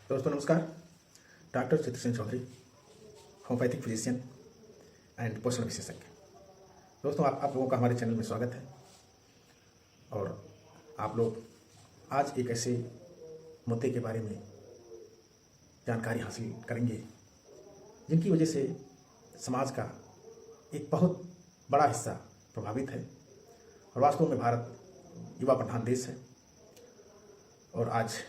दोस्तों नमस्कार। Doctor Chitrasen Chaudhary, homoeopathic physician and पोषण विशेषज्ञ। दोस्तों आप लोगों का हमारे चैनल में स्वागत है। और आप लोग आज एक ऐसे मुद्दे के बारे में जानकारी हासिल करेंगे जिनकी वजह से समाज का एक बहुत बड़ा हिस्सा प्रभावित है। और वास्तव में भारत युवा प्रधान देश है और आज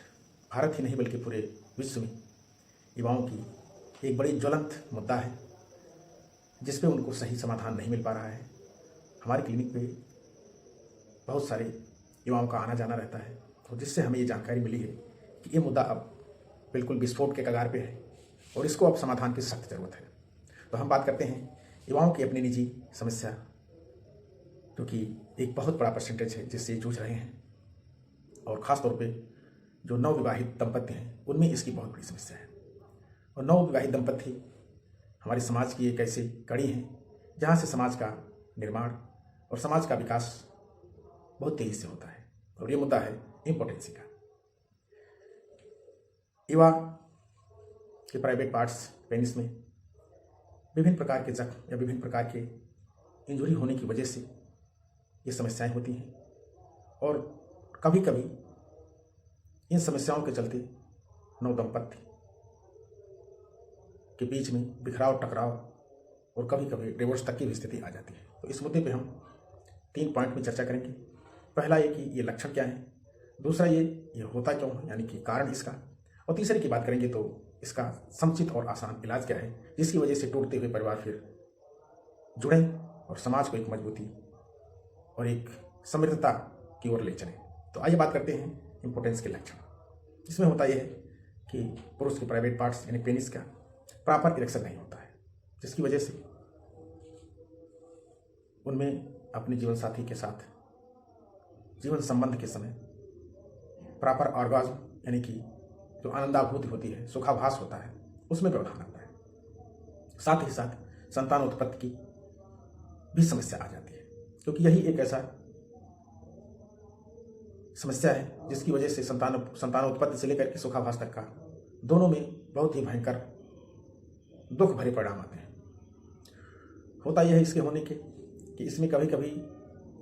भारत ही नहीं बल्कि पूरे विश्व में युवाओं की एक बड़ी ज्वलंत मुद्दा है जिस पे उनको सही समाधान नहीं मिल पा रहा है। हमारे क्लिनिक पे बहुत सारे युवाओं का आना जाना रहता है और जिससे हमें ये जानकारी मिली है कि ये मुद्दा अब बिल्कुल विस्फोट के कगार पे है और इसको अब समाधान की सख्त ज़रूरत है। तो हम बात करते हैं युवाओं की अपनी निजी समस्या, जो कि एक बहुत बड़ा परसेंटेज है जिससे जूझ रहे हैं। और ख़ास तौर पे जो नवविवाहित दंपत्ति हैं उनमें इसकी बहुत बड़ी समस्या है। और नवविवाहित दंपत्ति हमारे समाज की एक ऐसी कड़ी है जहाँ से समाज का निर्माण और समाज का विकास बहुत तेज़ी से होता है। और ये मुद्दा है इम्पोर्टेंसी का। युवा के प्राइवेट पार्ट्स पेनिस में विभिन्न प्रकार के जख्म या विभिन्न प्रकार के इंजुरी होने की वजह से ये समस्याएं होती हैं। और कभी कभी इन समस्याओं के चलते नवदंपति के बीच में बिखराव, टकराव और कभी कभी डिवोर्स तक की भी स्थिति आ जाती है। तो इस मुद्दे पे हम 3 पॉइंट में चर्चा करेंगे। पहला ये कि ये लक्षण क्या है, दूसरा ये होता क्यों है यानी कि कारण इसका, और तीसरे की बात करेंगे तो इसका समुचित और आसान इलाज क्या है जिसकी वजह से टूटते हुए परिवार फिर जुड़ें और समाज को एक मजबूती और एक समृद्धता की ओर ले चलें। तो आइए बात करते हैं इम्पोर्टेंस के लक्षण। इसमें होता यह है कि पुरुष के प्राइवेट पार्ट्स यानी पेनिस का प्रॉपर इरेक्शन नहीं होता है, जिसकी वजह से उनमें अपने जीवन साथी के साथ जीवन संबंध के समय प्रॉपर ऑर्गाज्म यानी कि जो आनंदानुभूति होती है, सुखाभास होता है, उसमें व्यवधान आता है। साथ ही साथ संतानोत्पत्ति की भी समस्या आ जाती है, क्योंकि यही एक ऐसा समस्या है जिसकी वजह से संतानोत्पत्ति से लेकर के सुखाभास तक का दोनों में बहुत ही भयंकर दुख भरे परिणाम आते हैं। होता यह है इसके होने के कि इसमें कभी कभी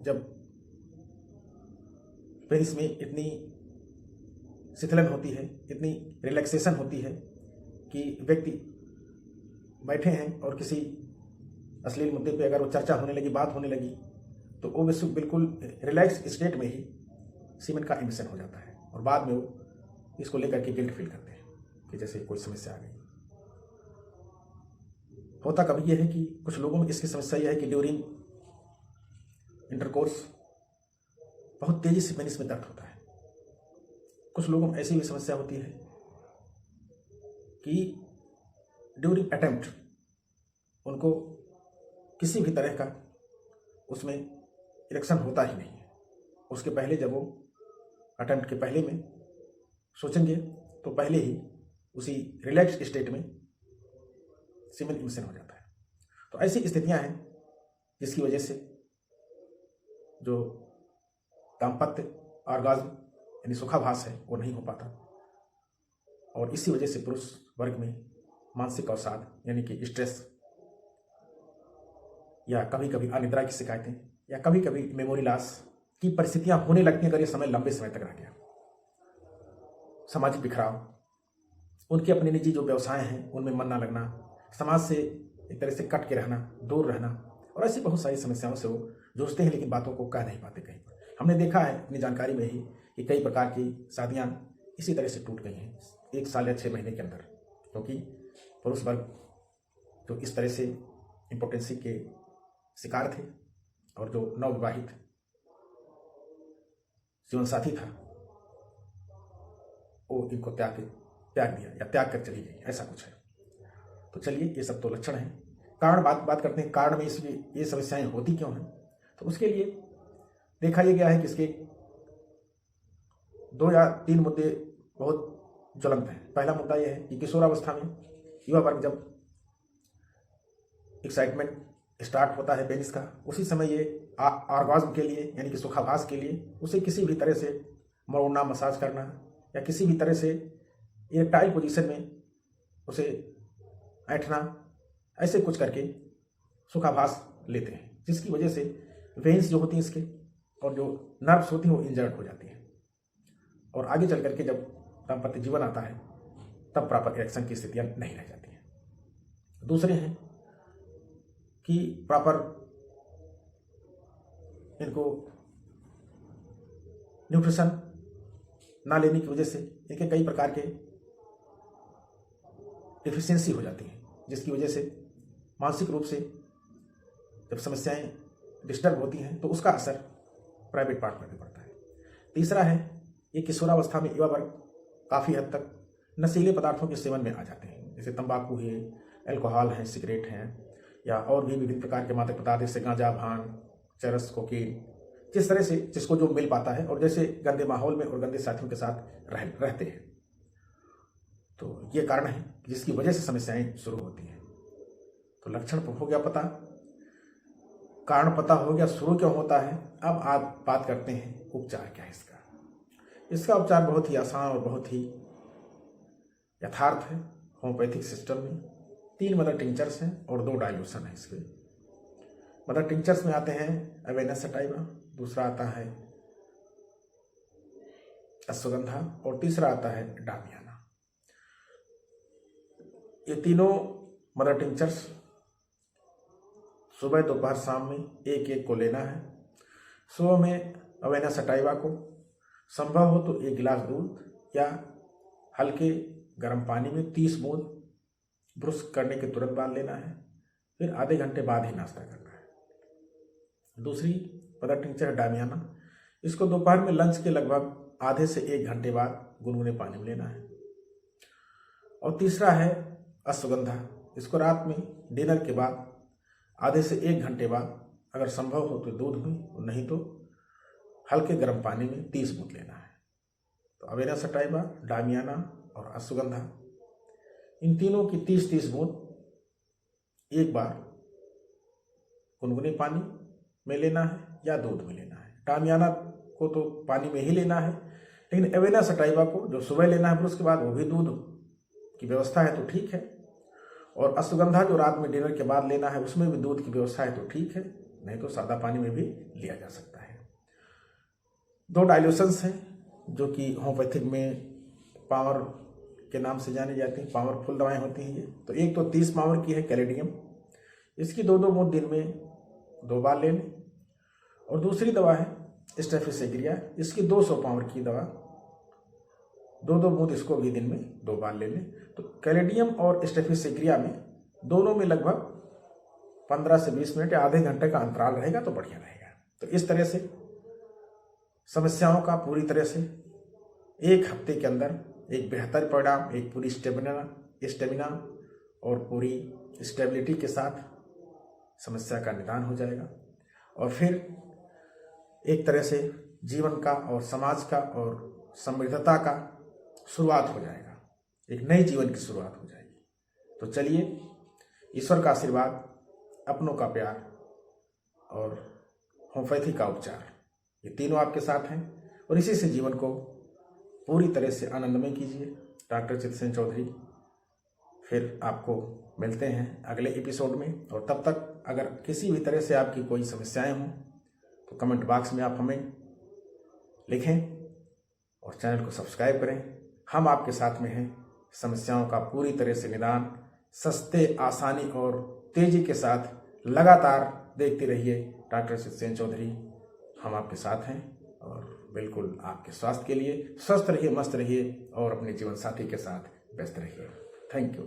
जब पेनिस में इतनी शिथिलन होती है, इतनी रिलैक्सेशन होती है कि व्यक्ति बैठे हैं और किसी अश्लील मुद्दे पे अगर वो चर्चा होने लगी, बात होने लगी, तो वो बिल्कुल रिलैक्स स्टेट में ही सीमेंट का इमिशन हो जाता है और बाद में वो इसको लेकर के गिल्ट फील करते हैं कि जैसे कोई समस्या आ गई। होता कभी यह है कि कुछ लोगों में इसकी समस्या यह है कि ड्यूरिंग इंटरकोर्स बहुत तेजी से पेनिस में दर्द होता है। कुछ लोगों में ऐसी भी समस्या होती है कि ड्यूरिंग अटेम्प्ट उनको किसी भी तरह का उसमें इरेक्शन होता ही नहीं है। उसके पहले जब वो अटेम्प्ट के पहले में सोचेंगे तो पहले ही उसी रिलैक्स स्टेट में सीमेन इमिशन हो जाता है। तो ऐसी स्थितियां हैं जिसकी वजह से जो दाम्पत्य ऑर्गाज्म यानी सुखाभास है वो नहीं हो पाता और इसी वजह से पुरुष वर्ग में मानसिक अवसाद यानी कि स्ट्रेस या कभी कभी अनिद्रा की शिकायतें या कभी कभी मेमोरी लॉस की परिस्थितियां होने लगती हैं अगर ये समय लंबे समय तक रह गया। सामाजिक बिखराव, उनके अपने निजी जो व्यवसाय हैं उनमें मन ना लगना, समाज से एक तरह से कट के रहना, दूर रहना, और ऐसी बहुत सारी समस्याओं से वो जूझते हैं लेकिन बातों को कह नहीं पाते कहीं पर। हमने देखा है अपनी जानकारी में ही कि कई प्रकार की शादियां इसी तरह से टूट गई हैं 1 साल या 6 महीने के अंदर, क्योंकि पुरुष वर्ग जो इस तरह से इम्पोर्टेंसी के शिकार थे और जो नवविवाहित जीवन साथी था वो इनको त्याग दिया या त्याग कर चली गई, ऐसा कुछ है। तो चलिए ये सब तो लक्षण हैं। कारण बात करते हैं, कारण में ये समस्याएं होती क्यों हैं। तो उसके लिए देखा यह गया है कि इसके 2 या 3 मुद्दे बहुत ज्वलंत हैं। पहला मुद्दा यह है कि किशोरावस्था में युवा वर्ग जब एक्साइटमेंट स्टार्ट होता है पेनिस का, उसी समय ये ऑर्गाज्म के लिए यानी कि सुखाभास के लिए उसे किसी भी तरह से मरोड़ना, मसाज करना या किसी भी तरह से इरेक्टाइल पोजीशन में उसे ऐंठना, ऐसे कुछ करके सुखाभास लेते हैं, जिसकी वजह से वेन्स जो होती हैं इसके और जो नर्व्स होती हैं वो इंजर्ड हो जाती हैं, और आगे चल करके जब दाम्पत्य जीवन आता है तब प्रॉपर इरेक्शन की स्थितियां नहीं रह जाती हैं। दूसरे हैं कि प्रॉपर इनको न्यूट्रिशन ना लेने की वजह से इनके कई प्रकार के डिफिशियंसी हो जाती है, जिसकी वजह से मानसिक रूप से जब समस्याएं डिस्टर्ब होती हैं तो उसका असर प्राइवेट पार्ट पर भी पड़ता है। तीसरा है ये किशोरावस्था में युवा वर्ग काफ़ी हद तक नशीले पदार्थों के सेवन में आ जाते हैं, जैसे तंबाकू है, अल्कोहल है, सिगरेट हैं, या और भी विभिन्न प्रकार के मादक पदार्थ जैसे गांजा, भांग, चरस, कोकीन, जिस तरह से जिसको जो मिल पाता है और जैसे गंदे माहौल में और गंदे साथियों के साथ रहते हैं। तो ये कारण है जिसकी वजह से समस्याएं शुरू होती हैं। तो लक्षण हो गया पता, कारण पता हो गया, शुरू क्यों होता है। अब आप बात करते हैं उपचार क्या है इसका। इसका उपचार बहुत ही आसान और बहुत ही यथार्थ है। होम्योपैथिक सिस्टम में 3 मदर टिंचर्स हैं और 2 डाइल्यूशन है इसके। मदर टिंचर्स में आते हैं अवेना सटाइवा, दूसरा आता है अश्वगंधा और तीसरा आता है डामियाना। ये तीनों मदर टिंचर्स सुबह, दोपहर, शाम में एक एक को लेना है। सुबह में अवेना सटाइवा को संभव हो तो 1 गिलास दूध या हल्के गर्म पानी में 30 बूंद ब्रश करने के तुरंत बाद लेना है, फिर आधे घंटे बाद ही नाश्ता करना है। दूसरी मदर टिंचर डामियाना, इसको दोपहर में लंच के लगभग आधे से 1 घंटे बाद गुनगुने पानी में लेना है। और तीसरा है अश्वगंधा, इसको रात में डिनर के बाद आधे से 1 घंटे बाद अगर संभव हो तो दूध में, नहीं तो हल्के गर्म पानी में 30 बूंद लेना है। तो अवेना सटाइवा, डामियाना और अश्वगंधा, इन तीनों की 30-30 बूंद एक बार गुनगुने पानी में लेना है या दूध में लेना है। डामियाना को तो पानी में ही लेना है, लेकिन अवेना सटाइवा को जो सुबह लेना है फिर उसके बाद वो भी दूध की व्यवस्था है तो ठीक है, और अश्वगंधा जो रात में डिनर के बाद लेना है उसमें भी दूध की व्यवस्था है तो ठीक है, नहीं तो सादा पानी में भी लिया जा सकता है। 2 डाइल्यूशंस हैं जो कि होम्योपैथिक में पावर के नाम से जानी जाती हैं, पावरफुल दवाएं होती हैं ये। तो एक तो 30 पावर की है कैलेडियम, इसकी 2-2 बूंद दिन में 2 बार ले लें। और दूसरी दवा है स्टेफिसेग्रिया, इसकी 200 पावर की दवा, 2-2 बूंद इसको भी दिन में 2 बार ले लें। तो कैलेडियम और स्टेफिसेग्रिया में दोनों में लगभग 15 से 20 मिनट या आधे घंटे का अंतराल रहेगा तो बढ़िया रहेगा। तो इस तरह से समस्याओं का पूरी तरह से 1 हफ्ते के अंदर एक बेहतर परिणाम, एक पूरी स्टेमिना और पूरी स्टेबिलिटी के साथ समस्या का निदान हो जाएगा, और फिर एक तरह से जीवन का और समाज का और समृद्धता का शुरुआत हो जाएगा, एक नए जीवन की शुरुआत हो जाएगी। तो चलिए, ईश्वर का आशीर्वाद, अपनों का प्यार और होम्योपैथी का उपचार, ये तीनों आपके साथ हैं, और इसी से जीवन को पूरी तरह से आनंदमय कीजिए। डॉक्टर चित्तसेन चौधरी फिर आपको मिलते हैं अगले एपिसोड में, और तब तक अगर किसी भी तरह से आपकी कोई समस्याएं हों तो कमेंट बॉक्स में आप हमें लिखें और चैनल को सब्सक्राइब करें। हम आपके साथ में हैं। समस्याओं का पूरी तरह से निदान सस्ते, आसानी और तेजी के साथ लगातार देखते रहिए डॉक्टर चित्तसेन चौधरी। हम आपके साथ हैं और बिल्कुल आपके स्वास्थ्य के लिए स्वस्थ रहिए, मस्त रहिए और अपने जीवन साथी के साथ व्यस्त रहिए। Thank you.